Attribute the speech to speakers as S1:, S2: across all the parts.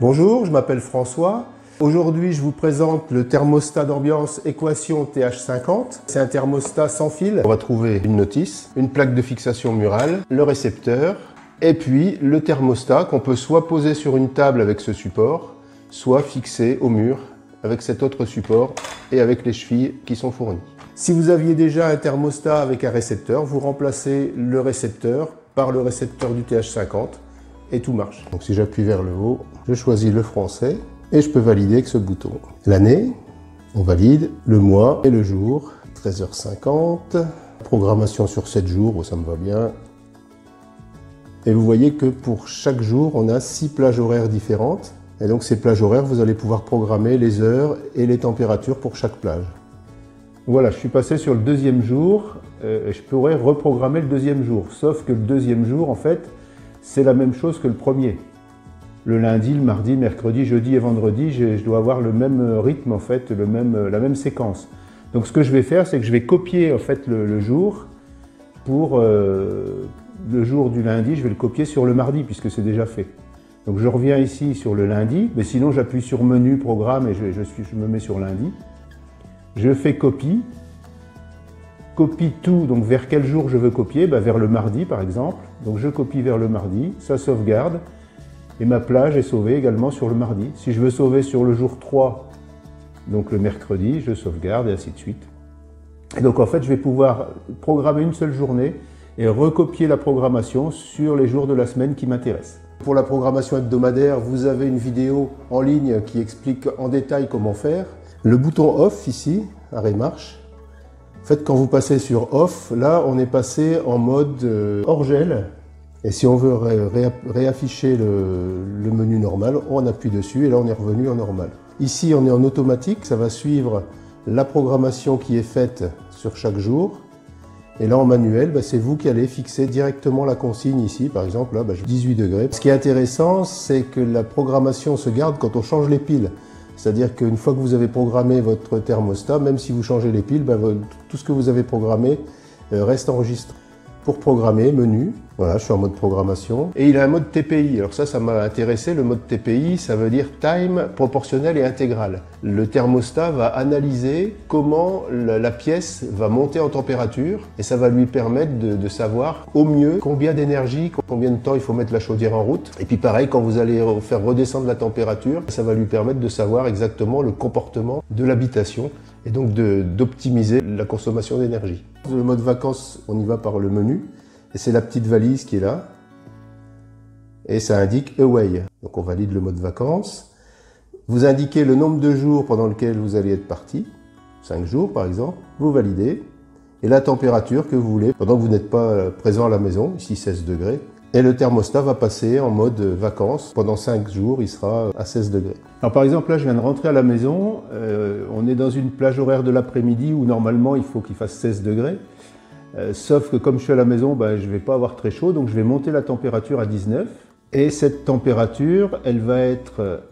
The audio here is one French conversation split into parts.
S1: Bonjour, je m'appelle François. Aujourd'hui, je vous présente le thermostat d'ambiance Équation TH50. C'est un thermostat sans fil. On va trouver une notice, une plaque de fixation murale, le récepteur et puis le thermostat qu'on peut soit poser sur une table avec ce support, soit fixer au mur avec cet autre support et avec les chevilles qui sont fournies. Si vous aviez déjà un thermostat avec un récepteur, vous remplacez le récepteur par le récepteur du TH50 et tout marche. Donc si j'appuie vers le haut, je choisis le français et je peux valider avec ce bouton. L'année, on valide, le mois et le jour, 13h50, programmation sur 7 jours, ça me va bien. Et vous voyez que pour chaque jour, on a 6 plages horaires différentes. Et donc ces plages horaires, vous allez pouvoir programmer les heures et les températures pour chaque plage. Voilà, je suis passé sur le deuxième jour, et je pourrais reprogrammer le deuxième jour. Sauf que le deuxième jour, en fait, c'est la même chose que le premier. Le lundi, le mardi, mercredi, jeudi et vendredi, je dois avoir le même rythme, en fait, la même séquence. Donc ce que je vais faire, c'est que je vais copier en fait, le jour pour le jour du lundi, je vais le copier sur le mardi, puisque c'est déjà fait. Donc je reviens ici sur le lundi, mais sinon j'appuie sur menu, programme et je me mets sur lundi. Je fais copie tout, donc vers quel jour je veux copier, vers le mardi par exemple. Donc je copie vers le mardi, ça sauvegarde et ma plage est sauvée également sur le mardi. Si je veux sauver sur le jour 3, donc le mercredi, je sauvegarde et ainsi de suite. Et donc en fait je vais pouvoir programmer une seule journée et recopier la programmation sur les jours de la semaine qui m'intéressent. Pour la programmation hebdomadaire, vous avez une vidéo en ligne qui explique en détail comment faire. Le bouton off ici, arrêt marche. En fait, quand vous passez sur off, là on est passé en mode hors gel. Et si on veut réafficher le menu normal, on appuie dessus et là on est revenu en normal. Ici on est en automatique, ça va suivre la programmation qui est faite sur chaque jour. Et là en manuel, c'est vous qui allez fixer directement la consigne ici, par exemple là 18 degrés. Ce qui est intéressant, c'est que la programmation se garde quand on change les piles. C'est-à-dire qu'une fois que vous avez programmé votre thermostat, même si vous changez les piles, tout ce que vous avez programmé reste enregistré. Pour programmer, menu, voilà, je suis en mode programmation. Et il a un mode TPI. Alors ça m'a intéressé. Le mode TPI, ça veut dire time proportionnel et intégral. Le thermostat va analyser comment la pièce va monter en température et ça va lui permettre de savoir au mieux combien d'énergie, combien de temps il faut mettre la chaudière en route. Et puis pareil, quand vous allez faire redescendre la température, ça va lui permettre de savoir exactement le comportement de l'habitation et donc d'optimiser la consommation d'énergie. Le mode vacances, on y va par le menu, et c'est la petite valise qui est là, et ça indique Away. Donc on valide le mode vacances. Vous indiquez le nombre de jours pendant lequel vous allez être parti, 5 jours par exemple, vous validez, et la température que vous voulez pendant que vous n'êtes pas présent à la maison, ici 16 degrés. Et le thermostat va passer en mode vacances. Pendant 5 jours, il sera à 16 degrés. Alors par exemple, là, je viens de rentrer à la maison. On est dans une plage horaire de l'après-midi où normalement, il faut qu'il fasse 16 degrés. Sauf que comme je suis à la maison, je ne vais pas avoir très chaud. Donc je vais monter la température à 19. Et cette température, elle va être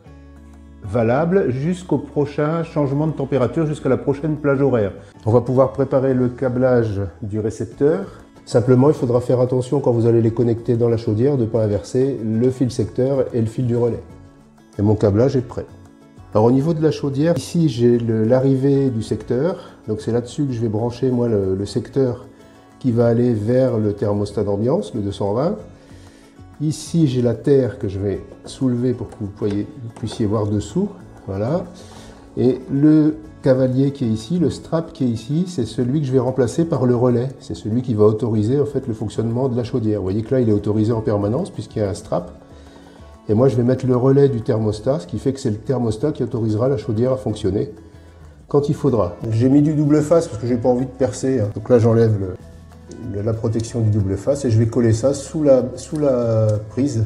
S1: valable jusqu'au prochain changement de température, jusqu'à la prochaine plage horaire. On va pouvoir préparer le câblage du récepteur. Simplement, il faudra faire attention quand vous allez les connecter dans la chaudière de ne pas inverser le fil secteur et le fil du relais. Et mon câblage est prêt. Alors au niveau de la chaudière, ici j'ai l'arrivée du secteur. Donc c'est là-dessus que je vais brancher moi le secteur qui va aller vers le thermostat d'ambiance, le 220. Ici j'ai la terre que je vais soulever pour que vous puissiez voir dessous. Voilà. Et le cavalier qui est ici, le strap qui est ici, c'est celui que je vais remplacer par le relais. C'est celui qui va autoriser en fait le fonctionnement de la chaudière. Vous voyez que là il est autorisé en permanence puisqu'il y a un strap. Et moi je vais mettre le relais du thermostat, ce qui fait que c'est le thermostat qui autorisera la chaudière à fonctionner quand il faudra. J'ai mis du double face parce que j'ai pas envie de percer. Donc là j'enlève la protection du double face et je vais coller ça sous la prise.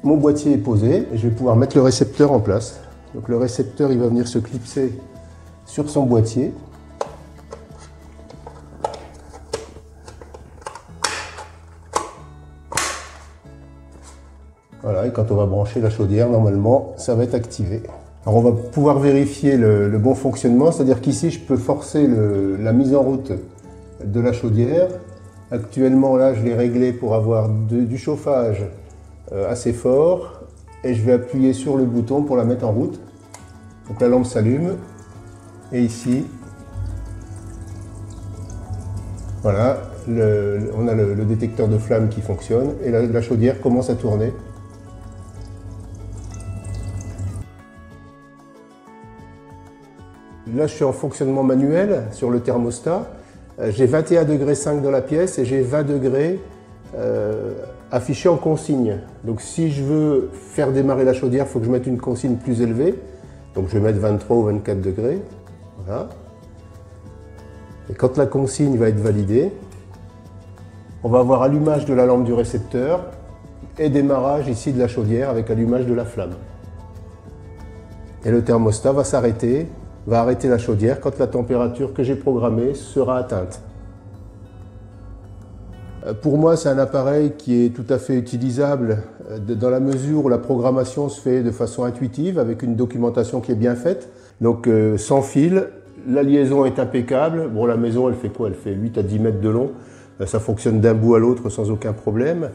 S1: Mon boîtier est posé et je vais pouvoir mettre le récepteur en place. Donc le récepteur il va venir se clipser sur son boîtier. Voilà, et quand on va brancher la chaudière, normalement, ça va être activé. Alors on va pouvoir vérifier le bon fonctionnement, c'est-à-dire qu'ici je peux forcer la mise en route de la chaudière. Actuellement là je l'ai réglé pour avoir du chauffage assez fort et je vais appuyer sur le bouton pour la mettre en route. Donc la lampe s'allume et ici, voilà, on a le détecteur de flamme qui fonctionne et la chaudière commence à tourner. Là, je suis en fonctionnement manuel sur le thermostat. J'ai 21,5 degrés dans la pièce et j'ai 20 degrés affichés en consigne. Donc si je veux faire démarrer la chaudière, il faut que je mette une consigne plus élevée. Donc je vais mettre 23 ou 24 degrés. Voilà. Et quand la consigne va être validée, on va avoir allumage de la lampe du récepteur et démarrage ici de la chaudière avec allumage de la flamme. Et le thermostat va s'arrêter, va arrêter la chaudière quand la température que j'ai programmée sera atteinte. Pour moi, c'est un appareil qui est tout à fait utilisable dans la mesure où la programmation se fait de façon intuitive avec une documentation qui est bien faite. Donc sans fil, la liaison est impeccable. Bon, la maison, elle fait quoi? Elle fait 8 à 10 mètres de long. Ça fonctionne d'un bout à l'autre sans aucun problème.